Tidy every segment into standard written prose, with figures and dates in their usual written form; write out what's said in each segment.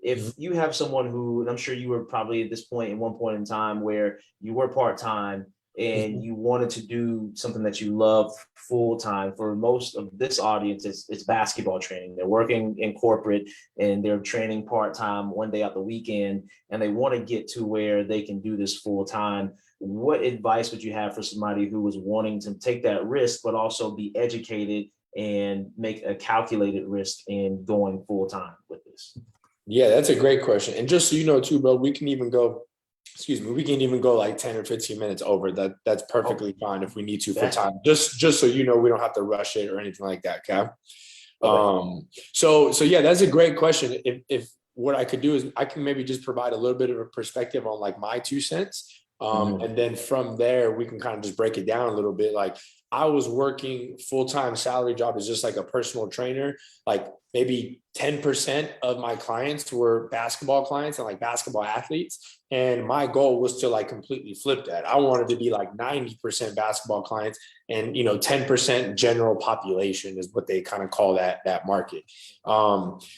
if you have someone who, and I'm sure you were probably at this point at one point in time where you were part-time and you wanted to do something that you love full time. For most of this audience, it's basketball training. They're working in corporate and they're training part time one day out the weekend, and they want to get to where they can do this full time. What advice would you have for somebody who was wanting to take that risk, but also be educated and make a calculated risk in going full time with this? Yeah, that's a great question. And just so you know too, bro, we can even go like 10 or 15 minutes over. That's perfectly fine if we need to for time. Just so you know, we don't have to rush it or anything like that, okay? So yeah, that's a great question. If what I could do is I can maybe just provide a little bit of a perspective on like my 2 cents. And then from there, we can kind of just break it down a little bit. Like I was working full-time salary job as just like a personal trainer. Like maybe 10% of my clients were basketball clients and like basketball athletes. And my goal was to like completely flip that. I wanted to be like 90% basketball clients and, 10% general population is what they kind of call that market.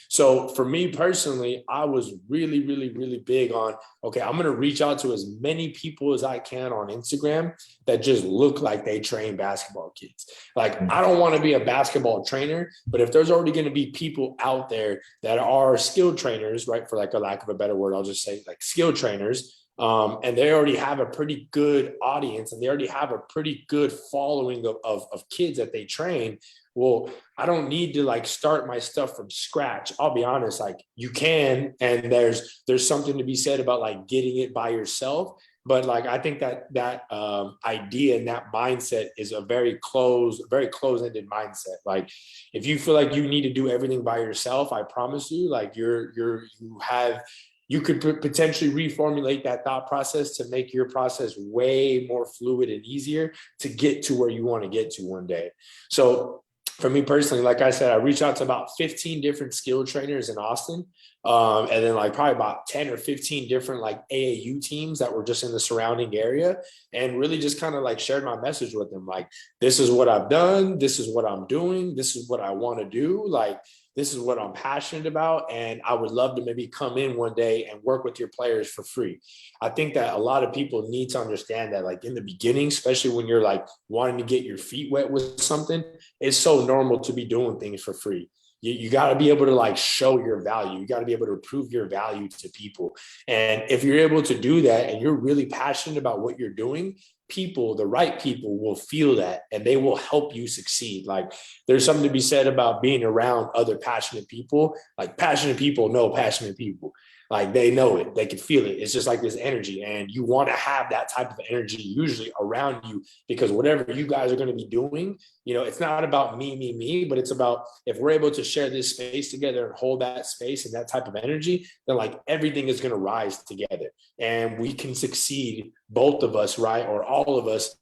So for me personally, I was really, really, really big on, okay, I'm going to reach out to as many people as I can on Instagram that just look like they train basketball kids. Like, I don't want to be a basketball trainer, but if there's already going to be people out there that are skilled trainers, right, for like a lack of a better word, I'll just say like skilled trainers, and they already have a pretty good audience and they already have a pretty good following of kids that they train. Well, I don't need to like start my stuff from scratch. I'll be honest, like you can, and there's something to be said about like getting it by yourself. But like, I think that idea and that mindset is a very close-ended mindset. Like if you feel like you need to do everything by yourself, I promise you, like you could potentially reformulate that thought process to make your process way more fluid and easier to get to where you want to get to one day. So for me personally, like I said, I reached out to about 15 different skill trainers in Austin. And then like probably about 10 or 15 different like AAU teams that were just in the surrounding area, and really just kind of like shared my message with them. Like, this is what I've done. This is what I'm doing. This is what I want to do. Like, this is what I'm passionate about. And I would love to maybe come in one day and work with your players for free. I think that a lot of people need to understand that, like in the beginning, especially when you're like wanting to get your feet wet with something, it's so normal to be doing things for free. You got to be able to like show your value. You got to be able to prove your value to people. And if you're able to do that and you're really passionate about what you're doing, people, the right people will feel that and they will help you succeed. Like there's something to be said about being around other passionate people. Like passionate people know passionate people. Like they know it, they can feel it. It's just like this energy, and you want to have that type of energy usually around you, because whatever you guys are going to be doing, it's not about me, but it's about, if we're able to share this space together and hold that space and that type of energy, then like everything is going to rise together and we can succeed, both of us, right? Or all of us,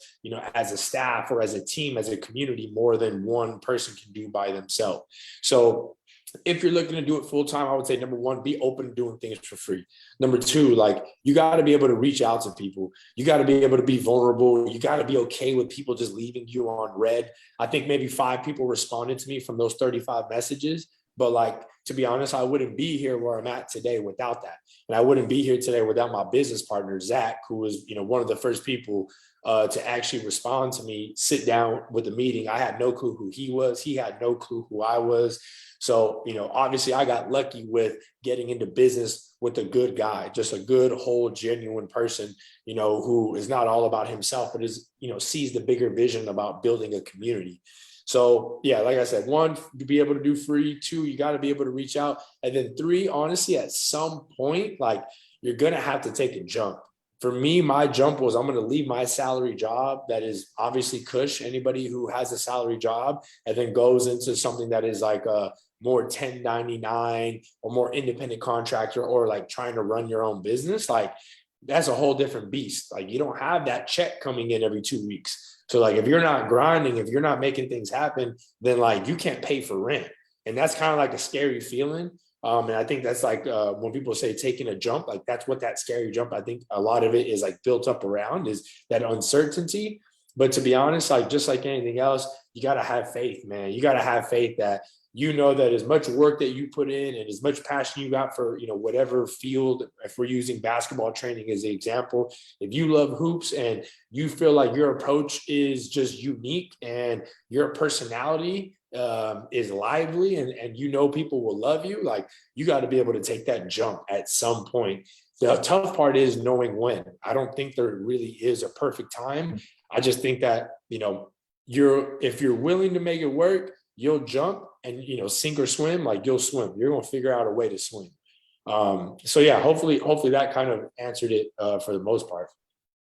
as a staff or as a team, as a community, more than one person can do by themselves. So if you're looking to do it full time, I would say number one, be open to doing things for free. Number two, like you got to be able to reach out to people. You got to be able to be vulnerable. You got to be okay with people just leaving you on red. I think maybe 5 people responded to me from those 35 messages. But like, to be honest, I wouldn't be here where I'm at today without that. And I wouldn't be here today without my business partner, Zach, who was, one of the first people to actually respond to me, sit down with the meeting. I had no clue who he was. He had no clue who I was. So, obviously I got lucky with getting into business with a good guy, just a good, whole, genuine person, who is not all about himself, but is, sees the bigger vision about building a community. So yeah, like I said, 1, to be able to do free. 2, you got to be able to reach out. And then 3, honestly, at some point, like you're going to have to take a jump. For me, my jump was, I'm going to leave my salary job that is obviously cush. Anybody who has a salary job and then goes into something that is like a more 1099 or more independent contractor, or like trying to run your own business, like that's a whole different beast. Like you don't have that check coming in every 2 weeks. So like if you're not grinding, if you're not making things happen, then like you can't pay for rent. And that's kind of like a scary feeling. And I think that's like when people say taking a jump, like that's what that scary jump, I think a lot of it is like built up around, is that uncertainty. But to be honest, like just like anything else, you got to have faith, man. You got to have faith that you know that as much work that you put in and as much passion you got for, whatever field, if we're using basketball training as an example, if you love hoops and you feel like your approach is just unique and your personality is lively, and people will love you, like, you got to be able to take that jump at some point. The tough part is knowing when. I don't think there really is a perfect time. I just think that, if you're willing to make it work, you'll jump, and, sink or swim, like, you'll swim. You're going to figure out a way to swim. So yeah, hopefully that kind of answered it for the most part.